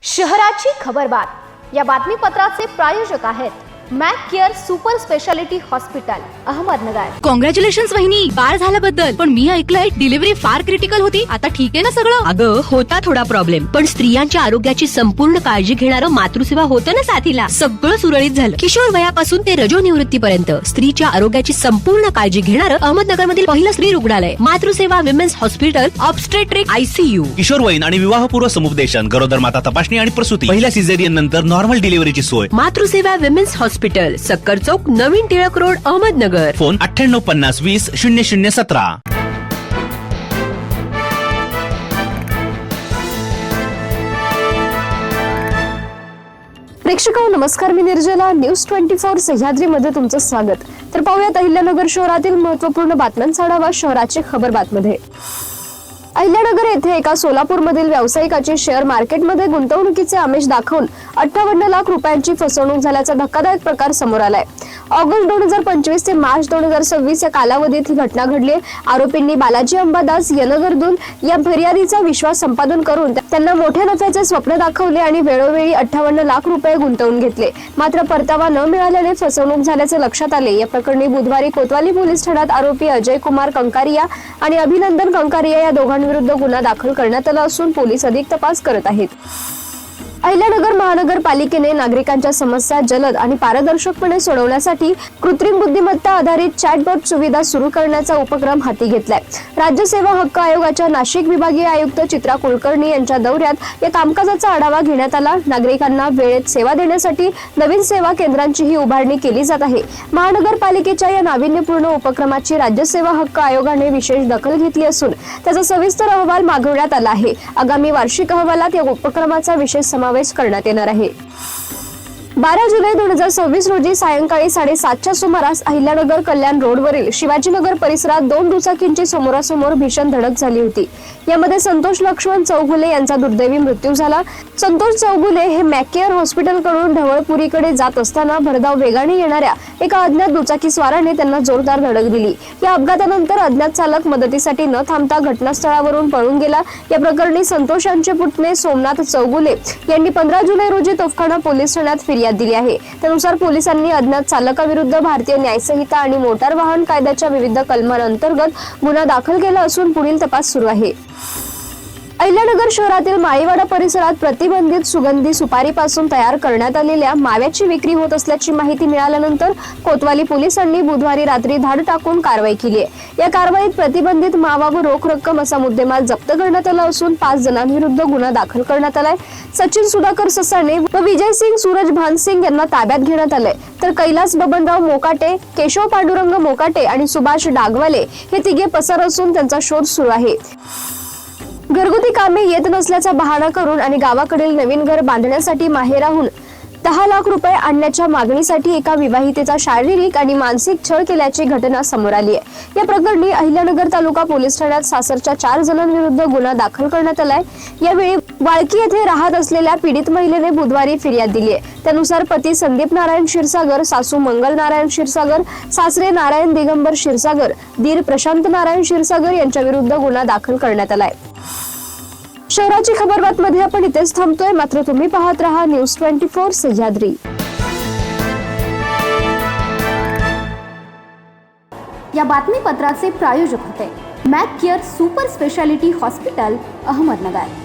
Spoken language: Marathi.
शहराची खबरबात या बातमीपत्राचे प्रायोजक आहेत Mac care super speciality hospital Ahmednagar. Congratulations वहिनी, बाळ झाल्याबद्दल। पण मी ऐकलंय डिलिव्हरी फार क्रिटिकल होती। आता ठीक आहे ना सगळं? अगं होता थोडा प्रॉब्लेम, पण स्त्रियांच्या आरोग्याची संपूर्ण काळजी घेणारं मातृसेवा होतं ना साथीला। सगळं सुरळीत झालं। किशोर वयापासून ते रजोनिवृत्तीपर्यंत स्त्रीच्या आरोग्याची संपूर्ण काळजी घेणारं अहमदनगर मधील पहिलं स्त्री रुग्णालय Matruseva women's hospital obstetric ICU। किशोरवयीन आणि विवाहपूर्व समुपदेशन, गरोदर माता तपासणी आणि प्रसूती, पहिल्या सिझेरियन नंतर नॉर्मल डिलिव्हरीची सोय। मातृसेवा विमेन्स हॉस्पिटल, सक्कर चौक, नवीन टिळक रोड, अहमदनगर। फोन 9850200017। प्रेक्षकांनो नमस्कार, मी निर्जला। न्यूज 24 सह्याद्री मध्ये तुमचं स्वागत। तर पाहूयात अहिल्यानगर शहरातील महत्त्वपूर्ण बातम्यांचा आढावा शहराची खबरबात मध्ये। अहिल्यानगर येथे एका सोलापूरमधील व्यावसायिकाची शेअर मार्केटमध्ये गुंतवणुकीचे आमिष दाखवून 58 लाख रुपयांची फसवणूक झाल्याचा धक्कादायक प्रकार समोर आलाय। ऑगस्ट 2025 ते मार्च 2026 या कालावधीत ही घटना घडली। आरोपींनी बालाजी अंबादास यनगरदून या फिर्यादीचा विश्वास संपादन करून त्यांना मोठ्या नफ्याचे स्वप्न दाखवले आणि वेळोवेळी 58 लाख रुपये गुंतवून घेतले। मात्र परतावा न मिळाल्याने फसवणूक झाल्याचे लक्षात आले। या प्रकरणी बुधवारी कोतवाली पोलीस ठाण्यात आरोपी अजय कुमार कंकारिया आणि अभिनंदन कंकारिया या दोघांविरुद्ध गुन्हा दाखल करण्यात आला असून पोलीस अधिक तपास करत आहेत। अहिल्यानगर महानगरपालिकेने नागरिकांच्या समस्या जलद आणि पारदर्शकपणे सोडवण्यासाठी कृत्रिम बुद्धिमत्ता आधारित चॅटबॉट सुविधा सुरू करण्याचा उपक्रम हाती घेतलाय। राज्य सेवा हक्क आयोगाच्या नाशिक विभागीय आयुक्त चित्रा कुलकर्णी यांच्या दौऱ्यात या कामकाजाचा आढावा घेण्यात आला। नागरिकांना वेळेत सेवा देण्यासाठी नवीन सेवा केंद्रांचीही उभारणी केली जात आहे। महानगरपालिकेच्या या नाविन्यपूर्ण उपक्रमाची राज्य सेवा हक्क आयोगाने विशेष दखल घेतली असून त्याचा सविस्तर अहवाल मागवण्यात आला आहे। आगामी वार्षिक अहवालात या उपक्रमाचा विशेष समावेश करण्यात येणार आहे। 12 जुलै 2026 रोजी सायंकाळी 7:30च्या सुमारास अहिल्यानगर कल्याण रोडवरील शिवाजीनगर परिसरात 2 दुचाकींची समोरासमोर भीषण धडक झाली होती। यामध्ये संतोष लक्ष्मण चौगुले यांचा दुर्दैवी मृत्यू झाला। संतोष चौगुले हे मॅकेअर हॉस्पिटल कडून ढवळपुरीकडे जात असताना भरधाव वेगाने येणाऱ्या एका अज्ञात दुचाकी स्वाराने त्यांना जोरदार धडक दिली। या अपघातानंतर अज्ञात चालक मदतीसाठी न थांबता घटनास्थळावरून पळून गेला। या प्रकरणी संतोष यांचे पुतणे सोमनाथ चौगुले यांनी 15 जुलै रोजी तोफखाना पोलीस ठाण्यात फिर्याद दिली आहे। त्यानुसार पोलिसांनी अज्ञात चालकाविरुद्ध भारतीय न्यायसंहिता आणि मोटार वाहन कायद्याच्या विविध कलमांअंतर्गत गुन्हा दाखल केला असून पुढील तपास सुरू आहे। अहिल्यानगर शहरातील माळीवाडा परिसरात प्रतिबंधित सुगंधी सुपारीपासून तयार करण्यात आलेल्या माव्याची विक्री होत असल्याची माहिती मिळाल्यानंतर कोतवाली पोलिसांनी बुधवारी रात्री धाड टाकून कारवाई केली आहे। या कारवाईत प्रतिबंधित मावा व रोख रक्कम असा मुद्देमाल जप्त करण्यात आला असून 5 जणांविरुद्ध गुन्हा दाखल करण्यात आलाय। सचिन सुधाकर ससाणे व विजयसिंग सूरज भानसिंग यांना ताब्यात घेण्यात आलंय। तर कैलास बबनराव मोकाटे, केशव पांडुरंग मोकाटे आणि सुभाष डागवाले हे तिघे पसार असून त्यांचा शोध सुरू आहे। घरगुती कामे येत नसल्याचा बहाणा करून आणि गावाकडील नवीन घर बांधण्यासाठी माहेराहून 10 लाख रुपये आणण्याच्या मागणीसाठी एका विवाहितेचा शारीरिक आणि मानसिक छळ केल्याची घटना समोर आली आहे। या प्रकरणी अहिल्यानगर तालुका पोलीस ठाण्यात सासरच्या 4 जणांविरुद्ध गुन्हा दाखल करण्यात आलाय। यावेळी वाळकी येथे राहत असलेल्या पीडित महिलेने बुधवारी फिर्याद दिली आहे। त्यानुसार पती संदीप नारायण क्षीरसागर, सासू मंगल नारायण क्षीरसागर, सासरे नारायण दिगंबर क्षीरसागर, दीर प्रशांत नारायण क्षीरसागर यांच्या विरुद्ध गुन्हा दाखल करण्यात आलाय। शहराची खबरबात मध्ये आपण इथेच थांबतोय, मात्र तुम्ही पाहत रहा न्यूज 24 सह्याद्री। या बातमीपत्राचे प्रायोजक होते Mac care super speciality hospital Ahmednagar.